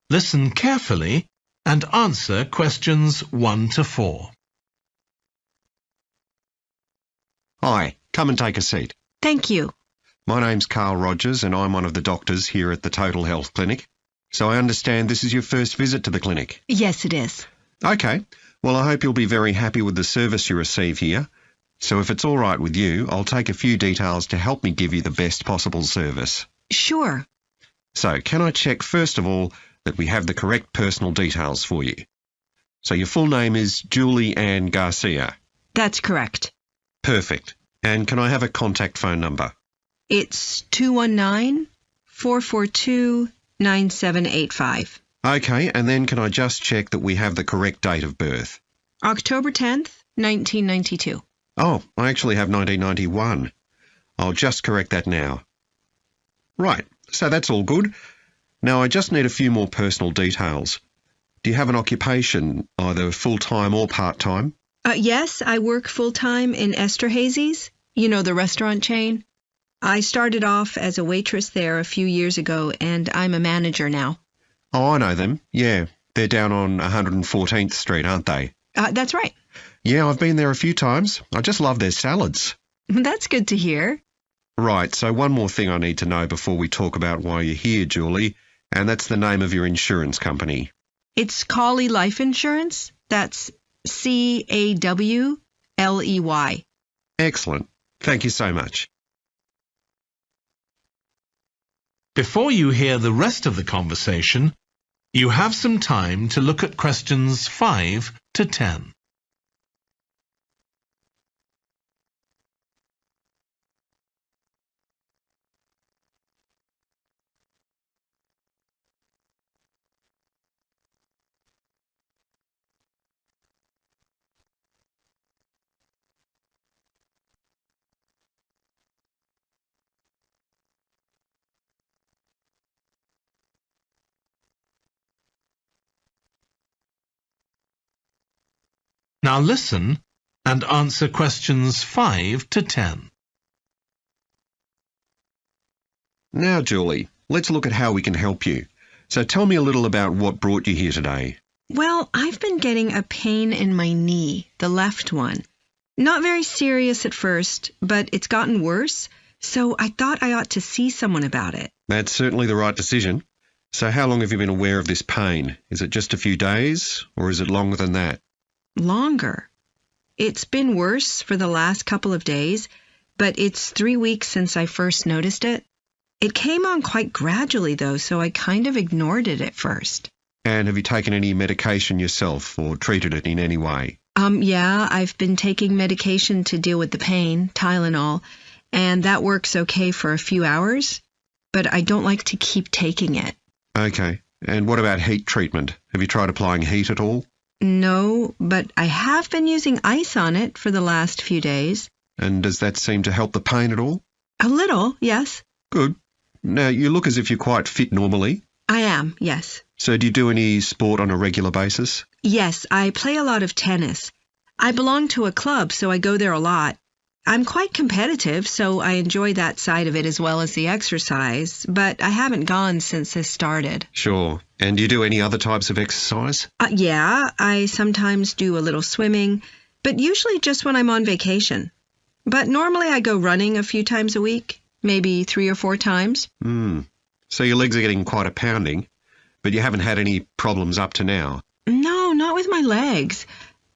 Listen carefully and answer questions 1 to 4. Hi, come and take a seat. Thank you. My name's Carl Rogers and I'm one of the doctors here at the Total Health Clinic. So I understand this is your first visit to the clinic. Yes, it is. Okay, well I hope you'll be very happy with the service you receive here. So if it's all right with you, I'll take a few details to help me give you the best possible service. Sure. So can I check first of all that we have the correct personal details for you? So your full name is Julie Ann Garcia. That's correct. Perfect. And can I have a contact phone number? It's 219-442-9785. Okay, and then can I just check that we have the correct date of birth? October 10th, 1992. Oh, I actually have 1991. I'll just correct that now. Right, so that's all good. Now I just need a few more personal details. Do you have an occupation, either full-time or part-time? Yes, I work full-time in Esterhazy's, you know, the restaurant chain. I started off as a waitress there a few years ago, and I'm a manager now. Oh, I know them. Yeah, they're down on 114th Street, aren't they? That's right. Yeah, I've been there a few times. I just love their salads. That's good to hear. Right, so one more thing I need to know before we talk about why you're here, Julie, and that's the name of your insurance company. It's Cawley Life Insurance. That's Cawley. Excellent. Thank you so much. Before you hear the rest of the conversation, you have some time to look at questions 5 to 10. Now listen and answer questions 5 to 10. Now, Julie, let's look at how we can help you. So tell me a little about what brought you here today. Well, I've been getting a pain in my knee, the left one. Not very serious at first, but it's gotten worse, so I thought I ought to see someone about it. That's certainly the right decision. So how long have you been aware of this pain? Is it just a few days, or is it longer than that? Longer. It's been worse for the last couple of days, but it's 3 weeks since I first noticed it. It came on quite gradually, though, so I kind of ignored it at first. And have you taken any medication yourself or treated it in any way? Yeah, I've been taking medication to deal with the pain, Tylenol, and that works okay for a few hours, but I don't like to keep taking it. Okay. And what about heat treatment? Have you tried applying heat at all? No, but I have been using ice on it for the last few days. And does that seem to help the pain at all? A little, yes. Good. Now, you look as if you're quite fit normally. I am, yes. So do you do any sport on a regular basis? Yes, I play a lot of tennis. I belong to a club, so I go there a lot. I'm quite competitive, so I enjoy that side of it as well as the exercise, but I haven't gone since this started. Sure. And do you do any other types of exercise? Yeah, I sometimes do a little swimming, but usually just when I'm on vacation. But normally I go running a few times a week, maybe 3 or 4 times. So your legs are getting quite a pounding, but you haven't had any problems up to now? No, not with my legs.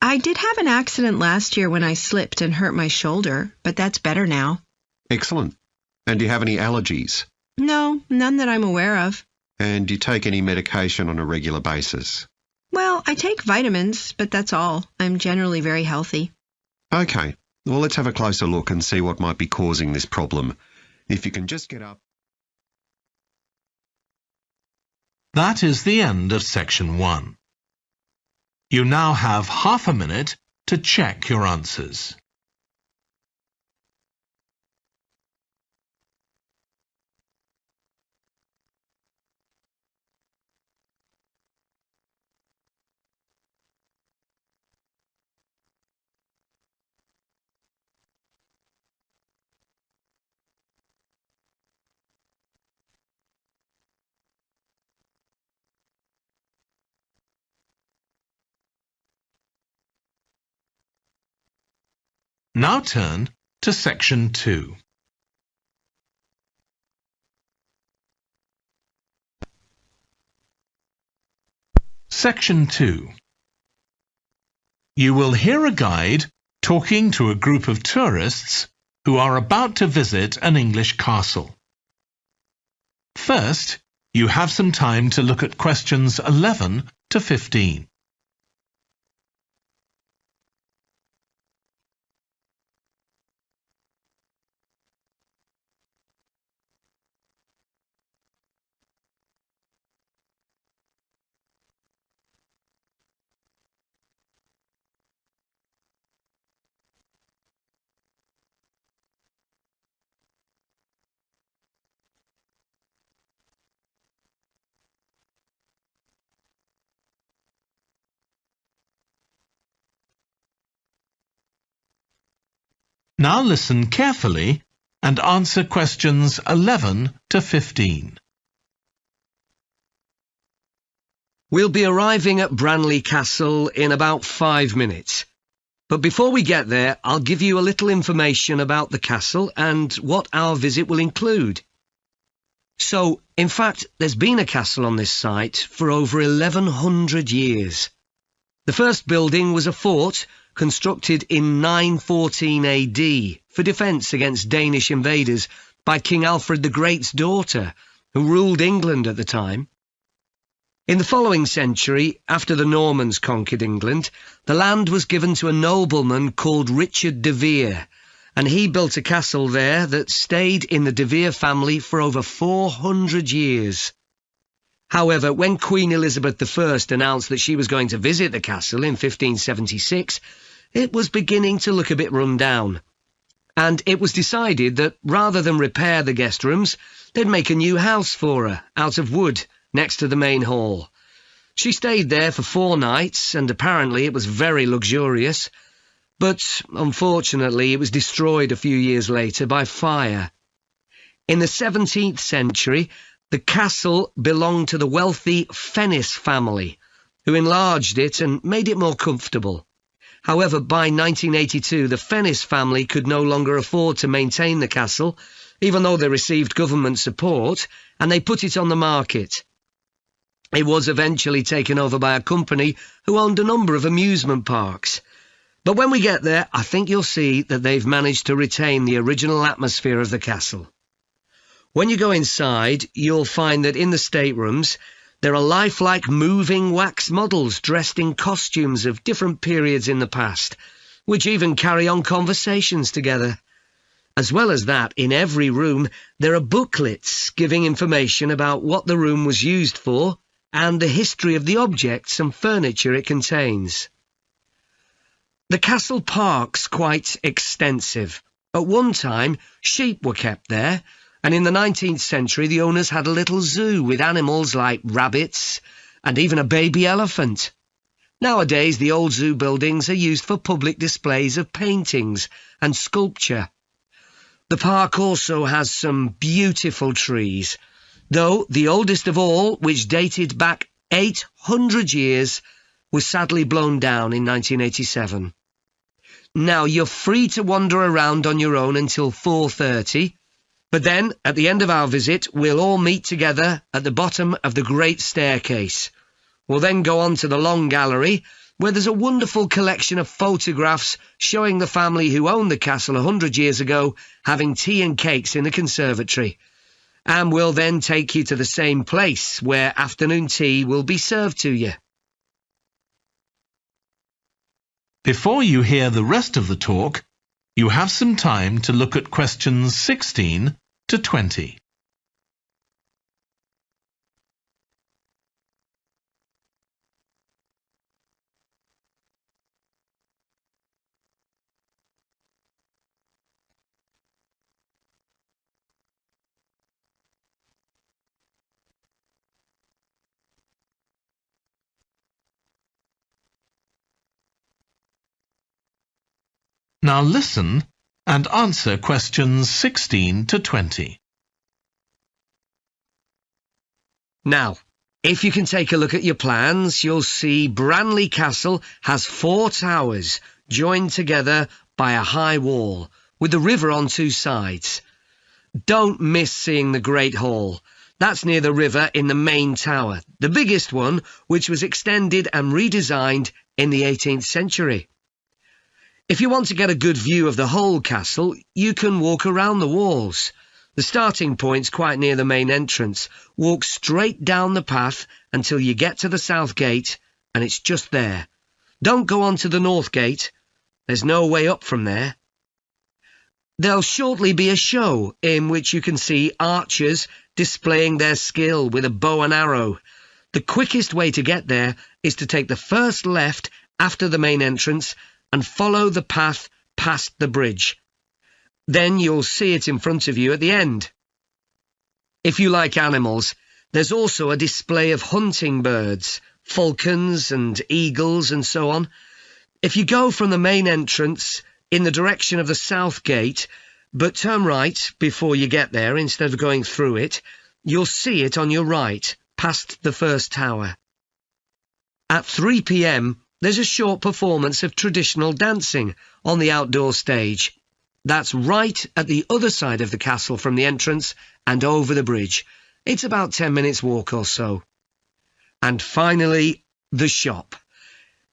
I did have an accident last year when I slipped and hurt my shoulder, but that's better now. Excellent. And do you have any allergies? No, none that I'm aware of. And do you take any medication on a regular basis? Well, I take vitamins, but that's all. I'm generally very healthy. Okay. Well, let's have a closer look and see what might be causing this problem. If you can just get up. That is the end of section 1. You now have half a minute to check your answers. Now turn to Section 2. Section 2. You will hear a guide talking to a group of tourists who are about to visit an English castle. First, you have some time to look at questions 11 to 15. Now listen carefully and answer questions 11 to 15. We'll be arriving at Branley Castle in about 5 minutes. But before we get there, I'll give you a little information about the castle and what our visit will include. So, in fact, there's been a castle on this site for over 1100 years. The first building was a fort constructed in 914 AD for defence against Danish invaders by King Alfred the Great's daughter, who ruled England at the time. In the following century, after the Normans conquered England, the land was given to a nobleman called Richard de Vere, and he built a castle there that stayed in the de Vere family for over 400 years. However, when Queen Elizabeth I announced that she was going to visit the castle in 1576, it was beginning to look a bit run down. And it was decided that rather than repair the guest rooms, they'd make a new house for her, out of wood, next to the main hall. She stayed there for 4 nights, and apparently it was very luxurious. But, unfortunately, it was destroyed a few years later by fire. In the 17th century, the castle belonged to the wealthy Fennis family, who enlarged it and made it more comfortable. However, by 1982, the Fennis family could no longer afford to maintain the castle, even though they received government support, and they put it on the market. It was eventually taken over by a company who owned a number of amusement parks. But when we get there, I think you'll see that they've managed to retain the original atmosphere of the castle. When you go inside, you'll find that in the staterooms, there are lifelike moving wax models dressed in costumes of different periods in the past, which even carry on conversations together. As well as that, in every room, there are booklets giving information about what the room was used for and the history of the objects and furniture it contains. The castle park's quite extensive. At one time, sheep were kept there, and in the 19th century the owners had a little zoo with animals like rabbits and even a baby elephant. Nowadays the old zoo buildings are used for public displays of paintings and sculpture. The park also has some beautiful trees, though the oldest of all, which dated back 800 years, was sadly blown down in 1987. Now, you're free to wander around on your own until 4:30, but then, at the end of our visit, we'll all meet together at the bottom of the great staircase. We'll then go on to the long gallery, where there's a wonderful collection of photographs showing the family who owned the castle 100 years ago having tea and cakes in the conservatory. And we'll then take you to the same place where afternoon tea will be served to you. Before you hear the rest of the talk, you have some time to look at questions 16 to 20. Now listen and answer questions 16 to 20. Now, if you can take a look at your plans, you'll see Branley Castle has 4 towers, joined together by a high wall, with the river on two sides. Don't miss seeing the Great Hall. That's near the river in the main tower, the biggest one, which was extended and redesigned in the 18th century. If you want to get a good view of the whole castle, you can walk around the walls. The starting point's quite near the main entrance. Walk straight down the path until you get to the south gate, and it's just there. Don't go on to the north gate. There's no way up from there. There'll shortly be a show in which you can see archers displaying their skill with a bow and arrow. The quickest way to get there is to take the first left after the main entrance and follow the path past the bridge. Then you'll see it in front of you at the end. If you like animals, there's also a display of hunting birds, falcons and eagles and so on. If you go from the main entrance in the direction of the south gate, but turn right before you get there instead of going through it, you'll see it on your right, past the first tower. At 3 p.m, there's a short performance of traditional dancing on the outdoor stage. That's right at the other side of the castle from the entrance and over the bridge. It's about 10 minutes walk or so. And finally, the shop.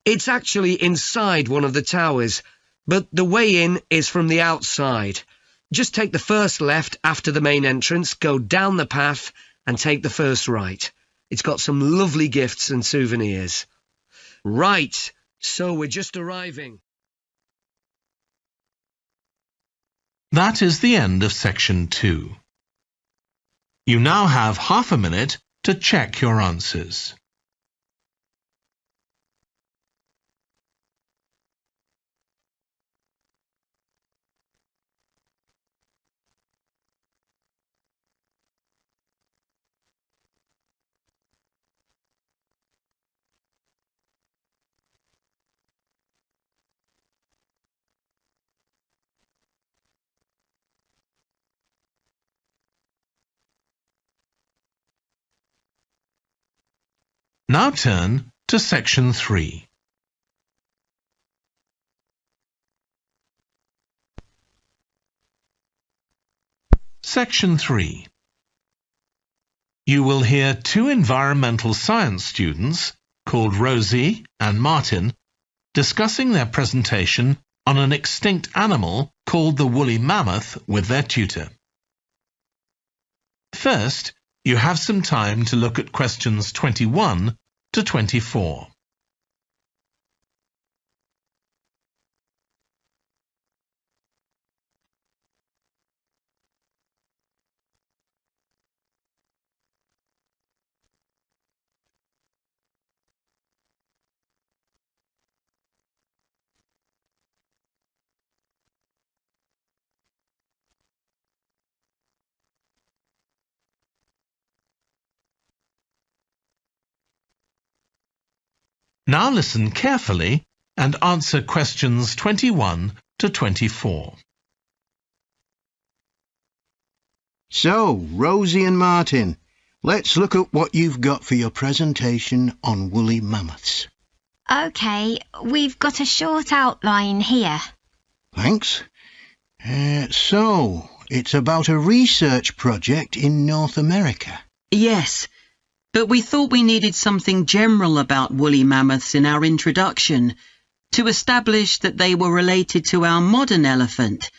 It's actually inside one of the towers, but the way in is from the outside. Just take the first left after the main entrance, go down the path and take the first right. It's got some lovely gifts and souvenirs. Right, so we're just arriving. That is the end of section 2. You now have half a minute to check your answers. Now turn to section 3. Section 3. You will hear two environmental science students called Rosie and Martin discussing their presentation on an extinct animal called the woolly mammoth with their tutor. First, you have some time to look at questions 21 to 24. Now listen carefully and answer questions 21 to 24. So, Rosie and Martin, let's look at what you've got for your presentation on woolly mammoths. OK, we've got a short outline here. Thanks. So, it's about a research project in North America. Yes, but we thought we needed something general about woolly mammoths in our introduction to establish that they were related to our modern elephant,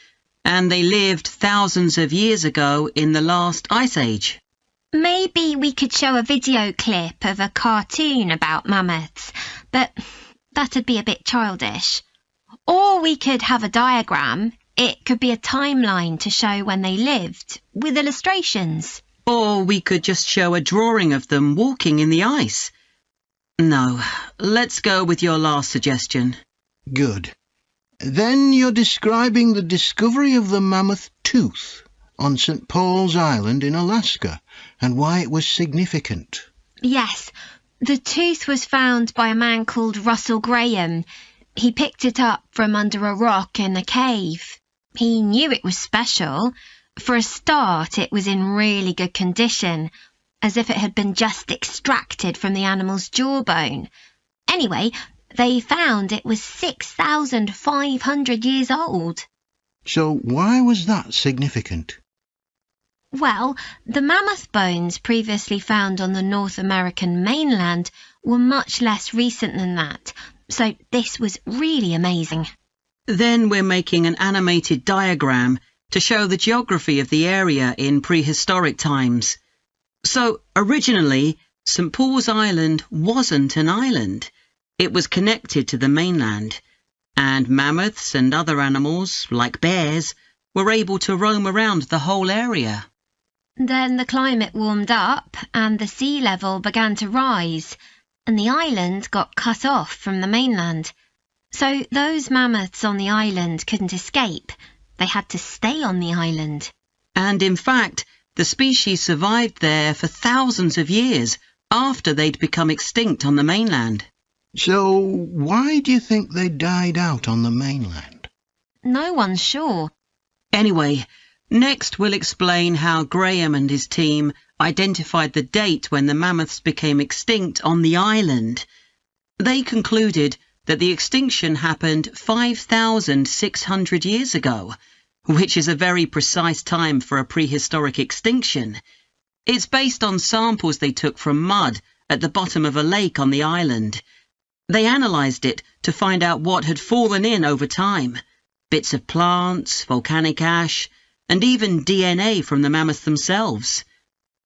and they lived thousands of years ago in the last ice age. Maybe we could show a video clip of a cartoon about mammoths, but that'd be a bit childish. Or we could have a diagram. It could be a timeline to show when they lived, with illustrations. Or we could just show a drawing of them walking in the ice. No, let's go with your last suggestion. Good. Then you're describing the discovery of the mammoth tooth on St. Paul's Island in Alaska and why it was significant. Yes, the tooth was found by a man called Russell Graham. He picked it up from under a rock in a cave. He knew it was special. For a start, it was in really good condition, as if it had been just extracted from the animal's jawbone. Anyway, They found it was 6,500 years old. So why was that significant? Well, the mammoth bones previously found on the North American mainland were much less recent than that, so this was really amazing. Then we're making an animated diagram to show the geography of the area in prehistoric times. So, originally, St. Paul's Island wasn't an island. It was connected to the mainland, and mammoths and other animals, like bears, were able to roam around the whole area. Then the climate warmed up and the sea level began to rise, and the island got cut off from the mainland. So those mammoths on the island couldn't escape. They had to stay on the island. And in fact, the species survived there for thousands of years after they'd become extinct on the mainland. So why do you think they died out on the mainland? No one's sure. Anyway, next we'll explain how Graham and his team identified the date when the mammoths became extinct on the island. They concluded that the extinction happened 5,600 years ago, which is a very precise time for a prehistoric extinction. It's based on samples they took from mud at the bottom of a lake on the island. They analysed it to find out what had fallen in over time. Bits of plants, volcanic ash, and even DNA from the mammoths themselves.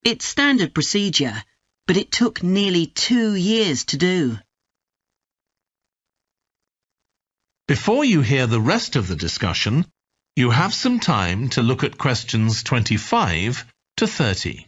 It's standard procedure, but it took nearly 2 years to do. Before you hear the rest of the discussion, you have some time to look at questions 25 to 30.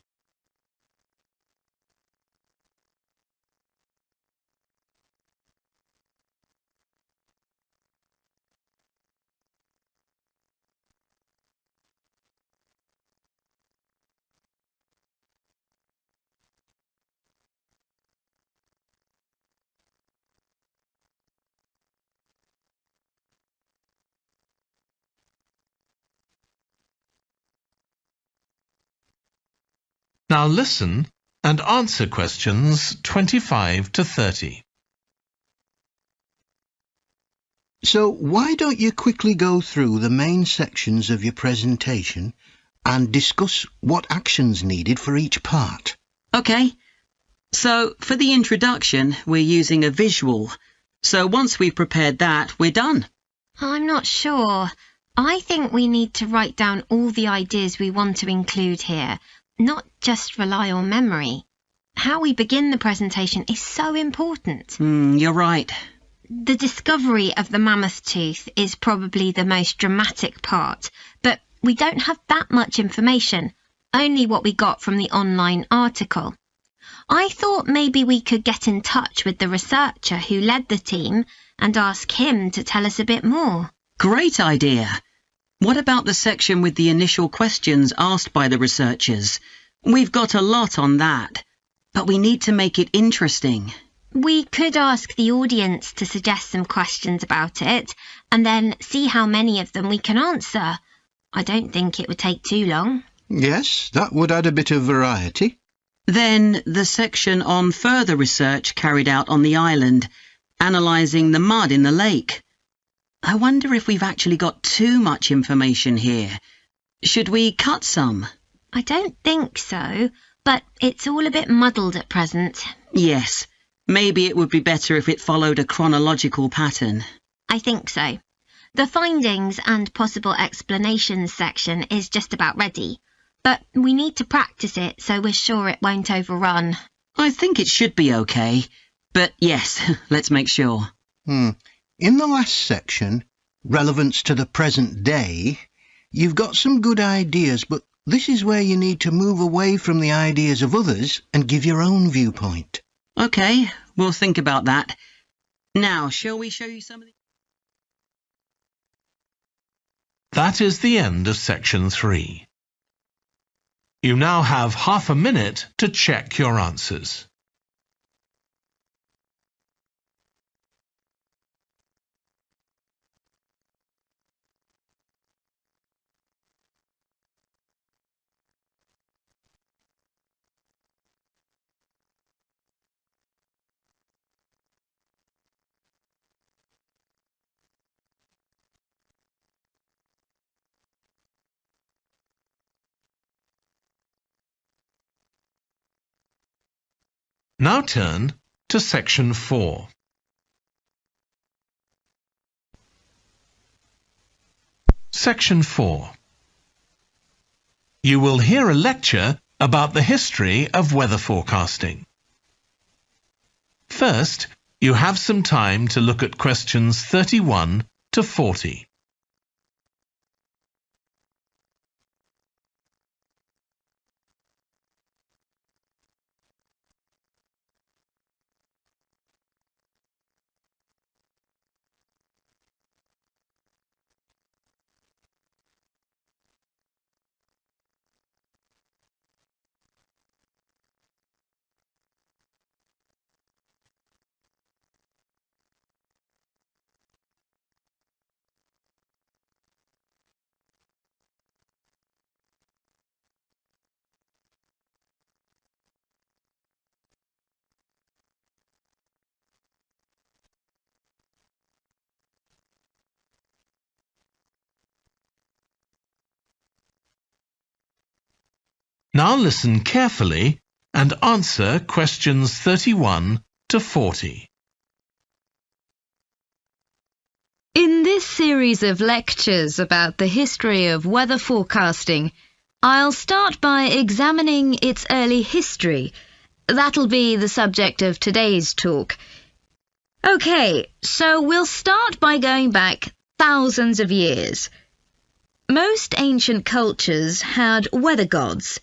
Now listen and answer questions 25 to 30. So why don't you quickly go through the main sections of your presentation and discuss what actions needed for each part? OK. So, for the introduction, we're using a visual. So once we've prepared that, we're done. I'm not sure. I think we need to write down all the ideas we want to include here, not just rely on memory. How we begin the presentation is so important. You're right. The discovery of the mammoth tooth is probably the most dramatic part, but we don't have that much information, only what we got from the online article. I thought maybe we could get in touch with the researcher who led the team and ask him to tell us a bit more. Great idea. What about the section with the initial questions asked by the researchers? We've got a lot on that, but we need to make it interesting. We could ask the audience to suggest some questions about it, and then see how many of them we can answer. I don't think it would take too long. Yes, that would add a bit of variety. Then the section on further research carried out on the island, analysing the mud in the lake. I wonder if we've actually got too much information here. Should we cut some? I don't think so, but it's all a bit muddled at present. Yes, maybe it would be better if it followed a chronological pattern. I think so. The findings and possible explanations section is just about ready, but we need to practice it so we're sure it won't overrun. I think it should be okay, but yes, let's make sure. In the last section, relevance to the present day, you've got some good ideas, but this is where you need to move away from the ideas of others and give your own viewpoint. OK, we'll think about that. Now, shall we show you some of the... That is the end of section 3. You now have half a minute to check your answers. Now turn to Section 4. Section 4. You will hear a lecture about the history of weather forecasting. First, you have some time to look at questions 31 to 40. Now listen carefully and answer questions 31 to 40. In this series of lectures about the history of weather forecasting, I'll start by examining its early history. That'll be the subject of today's talk. Okay, so we'll start by going back thousands of years. Most ancient cultures had weather gods,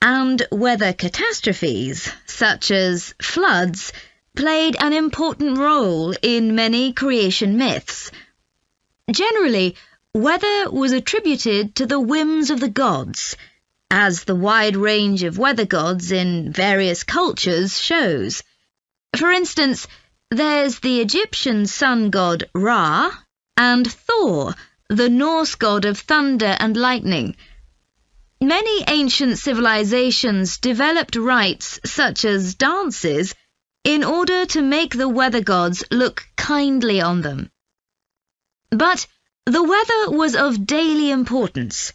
and weather catastrophes, such as floods, played an important role in many creation myths. Generally, weather was attributed to the whims of the gods, as the wide range of weather gods in various cultures shows. For instance, there's the Egyptian sun god Ra, and Thor, the Norse god of thunder and lightning. Many ancient civilizations developed rites such as dances in order to make the weather gods look kindly on them. But the weather was of daily importance.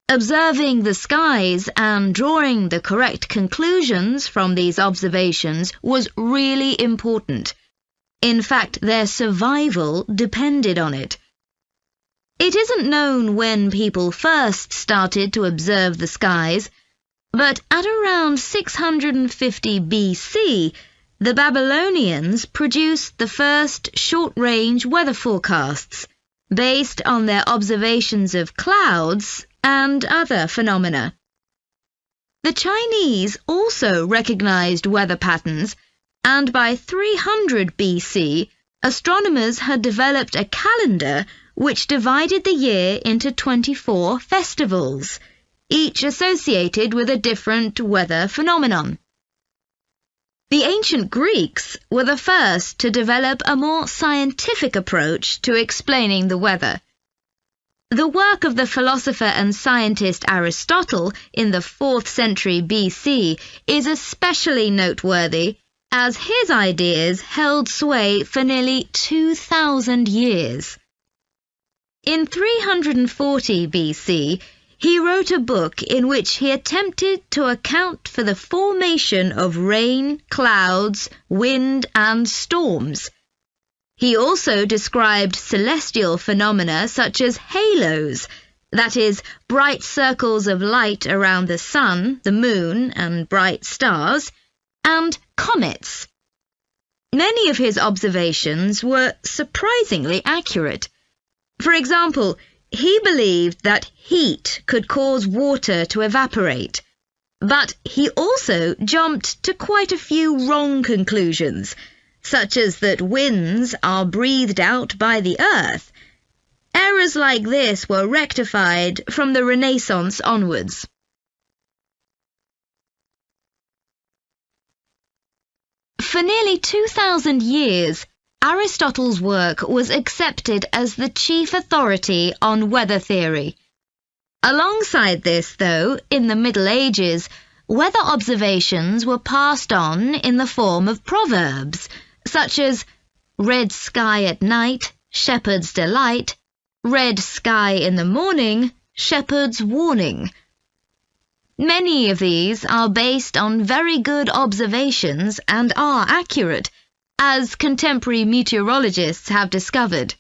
Observing the skies and drawing the correct conclusions from these observations was really important. In fact, their survival depended on it. It isn't known when people first started to observe the skies, but at around 650 BC, the Babylonians produced the first short-range weather forecasts, based on their observations of clouds and other phenomena. The Chinese also recognized weather patterns, and by 300 BC, astronomers had developed a calendar which divided the year into 24 festivals, each associated with a different weather phenomenon. The ancient Greeks were the first to develop a more scientific approach to explaining the weather. The work of the philosopher and scientist Aristotle in the 4th century BC is especially noteworthy, as his ideas held sway for nearly 2,000 years. In 340 BC, he wrote a book in which he attempted to account for the formation of rain, clouds, wind, and storms. He also described celestial phenomena such as halos, that is, bright circles of light around the sun, the moon, and bright stars, and comets. Many of his observations were surprisingly accurate. For example, he believed that heat could cause water to evaporate, but he also jumped to quite a few wrong conclusions, such as that winds are breathed out by the earth. Errors like this were rectified from the Renaissance onwards. For nearly 2,000 years, Aristotle's work was accepted as the chief authority on weather theory. Alongside this, though, in the Middle Ages, weather observations were passed on in the form of proverbs, such as red sky at night, shepherd's delight, red sky in the morning, shepherd's warning. Many of these are based on very good observations and are accurate, as contemporary meteorologists have discovered.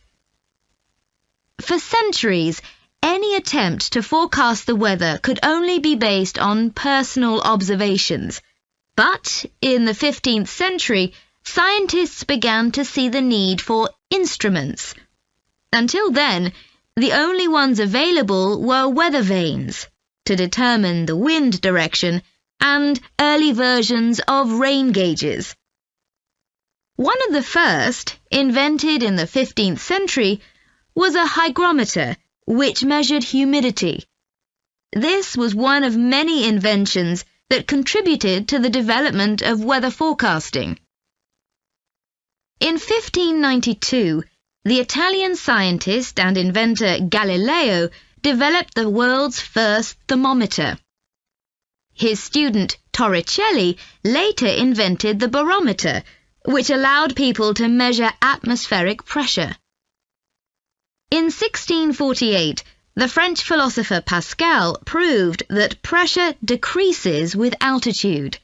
For centuries, any attempt to forecast the weather could only be based on personal observations. But in the 15th century, scientists began to see the need for instruments. Until then, the only ones available were weather vanes to determine the wind direction and early versions of rain gauges. One of the first, invented in the 15th century, was a hygrometer, which measured humidity. This was one of many inventions that contributed to the development of weather forecasting. In 1592, the Italian scientist and inventor Galileo developed the world's first thermometer. His student Torricelli later invented the barometer, which allowed people to measure atmospheric pressure. In 1648, the French philosopher Pascal proved that pressure decreases with altitude.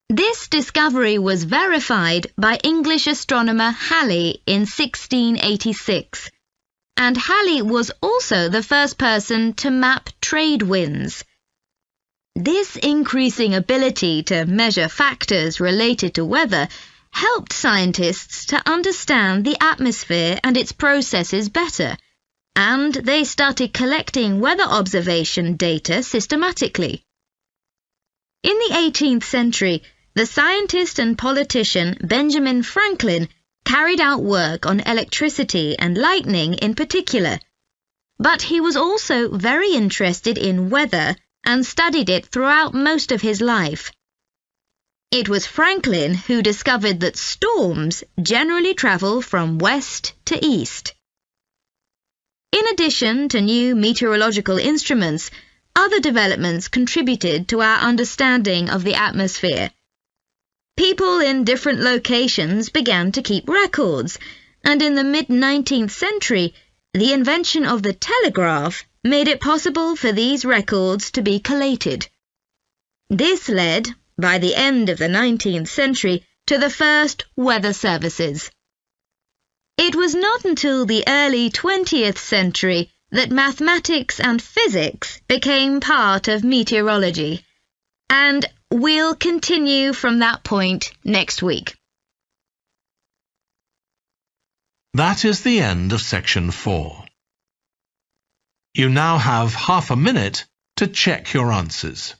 This discovery was verified by English astronomer Halley in 1686, and Halley was also the first person to map trade winds. This increasing ability to measure factors related to weather helped scientists to understand the atmosphere and its processes better, and they started collecting weather observation data systematically. In the 18th century, the scientist and politician Benjamin Franklin carried out work on electricity and lightning in particular, but he was also very interested in weather and studied it throughout most of his life. It was Franklin who discovered that storms generally travel from west to east. In addition to new meteorological instruments, other developments contributed to our understanding of the atmosphere. People in different locations began to keep records, and in the mid-19th century, the invention of the telegraph made it possible for these records to be collated. This led, by the end of the 19th century, to the first weather services. It was not until the early 20th century that mathematics and physics became part of meteorology, and we'll continue from that point next week. That is the end of section 4. You now have half a minute to check your answers.